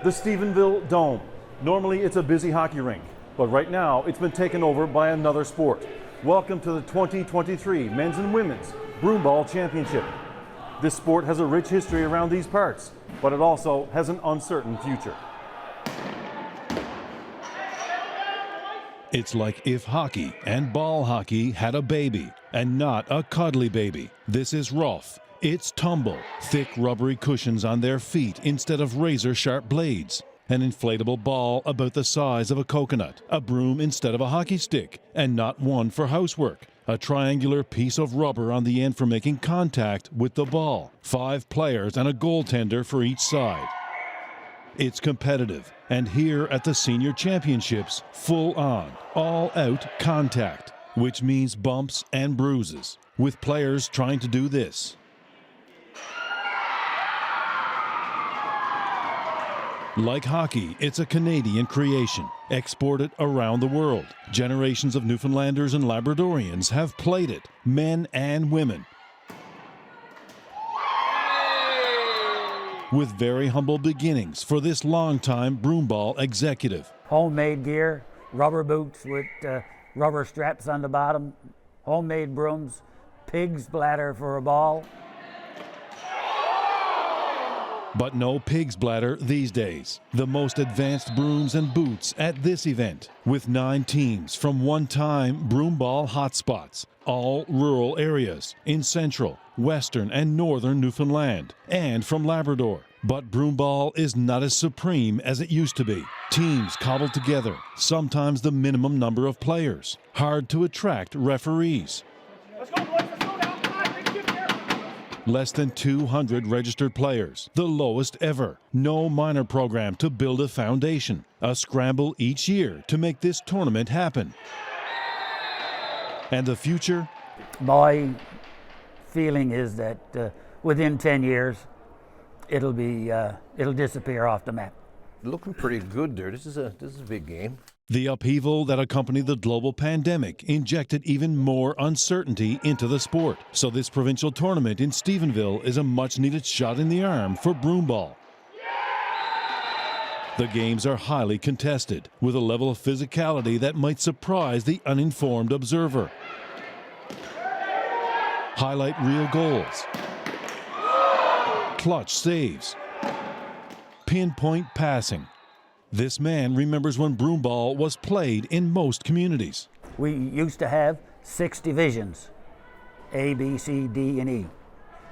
The Stephenville Dome. Normally it's a busy hockey rink, but right now it's been taken over by another sport. Welcome to the 2023 Men's and Women's Broomball Championship. This sport has a rich history around these parts, but it also has an uncertain future. It's like if hockey and ball hockey had a baby, and not a cuddly baby. This is rough. It's tumble. Thick rubbery cushions on their feet instead of razor-sharp blades. An inflatable ball about the size of a coconut. A broom instead of a hockey stick, and not one for housework. A triangular piece of rubber on the end for making contact with the ball. 5 players and a goaltender for each side. It's competitive, and here at the Senior Championships, full on, all-out contact, which means bumps and bruises, with players trying to do this. Like hockey, it's a Canadian creation, exported around the world. Generations of Newfoundlanders and Labradorians have played it, men and women. With very humble beginnings for this longtime broomball executive. Homemade gear, rubber boots with rubber straps on the bottom, homemade brooms, pig's bladder for a ball. But no pig's bladder these days. The most advanced brooms and boots at this event, with 9 teams from one-time broomball hotspots, all rural areas in central, western, and northern Newfoundland, and from Labrador. But broomball is not as supreme as it used to be. Teams cobbled together, sometimes the minimum number of players. Hard to attract referees. Let's go, boys. Let's go now. Come on, big shift here. Less than 200 registered players, the lowest ever. No minor program to build a foundation. A scramble each year to make this tournament happen. And the future? My feeling is that within 10 years, it'll disappear off the map. Looking pretty good there. This is a big game. The upheaval that accompanied the global pandemic injected even more uncertainty into the sport. So this provincial tournament in Stephenville is a much-needed shot in the arm for broomball. The games are highly contested, with a level of physicality that might surprise the uninformed observer. Highlight reel goals, clutch saves, pinpoint passing. This man remembers when broomball was played in most communities. We used to have 6 divisions, A, B, C, D, and E,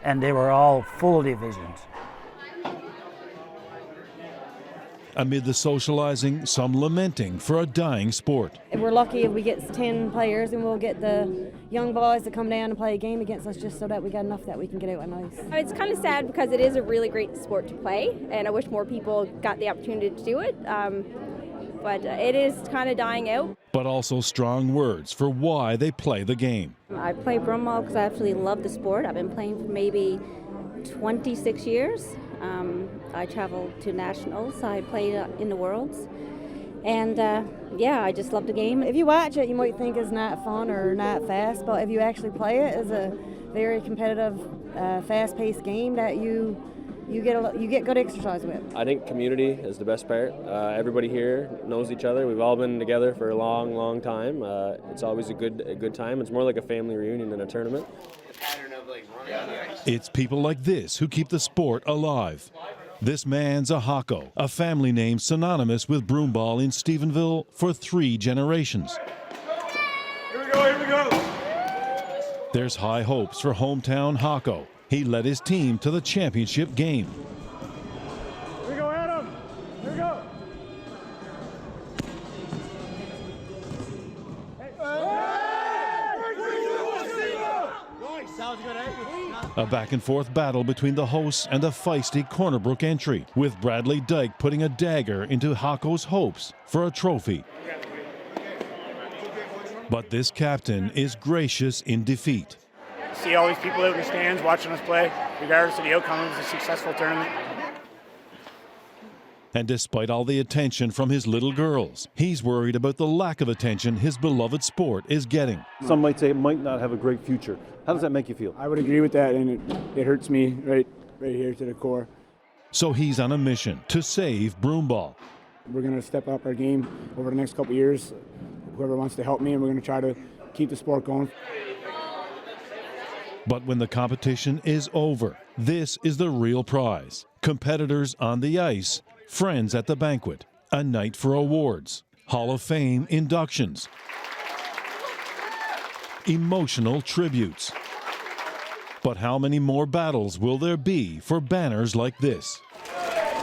and they were all full divisions. Amid the socializing, some lamenting for a dying sport. We're lucky if we get 10 players, and we'll get the young boys to come down and play a game against us just so that we got enough that we can get out on ice. It's kind of sad because it is a really great sport to play, and I wish more people got the opportunity to do it, but it is kind of dying out. But also strong words for why they play the game. I play broomball because I absolutely love the sport. I've been playing for maybe 26 years. I traveled to nationals. I played in the Worlds. And yeah, I just love the game. If you watch it, you might think it's not fun or not fast, but if you actually play it, it's a very competitive, fast-paced game that you get good exercise with. I think community is the best part. Everybody here knows each other. We've all been together for a long, long time. It's always a good time. It's more like a family reunion than a tournament. It's people like this who keep the sport alive. This man's a Hocko, a family name synonymous with broomball in Stephenville for 3 generations. Here we go, here we go. There's high hopes for hometown Hocko. He led his team to the championship game. Here we go, Adam. Here we go. A back-and-forth battle between the hosts and the feisty Cornerbrook entry, with Bradley Dyke putting a dagger into Hocko's hopes for a trophy. But this captain is gracious in defeat. See all these people out in the stands watching us play, regardless of the outcome, it was a successful tournament. And despite all the attention from his little girls, he's worried about the lack of attention his beloved sport is getting. Some might say it might not have a great future. How does that make you feel? I would agree with that, and it hurts me right here to the core. So he's on a mission to save broomball. We're going to step up our game over the next couple of years. Whoever wants to help me, and we're going to try to keep the sport going. But when the competition is over, this is the real prize. Competitors on the ice, friends at the banquet, a night for awards, Hall of Fame inductions, emotional tributes. But how many more battles will there be for banners like this?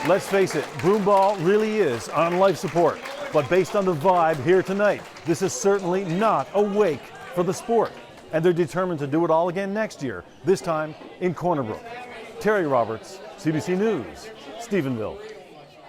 Let's face it, broomball really is on life support. But based on the vibe here tonight, this is certainly not a wake for the sport. And they're determined to do it all again next year, this time in Corner Brook. Terry Roberts, CBC News, Stephenville.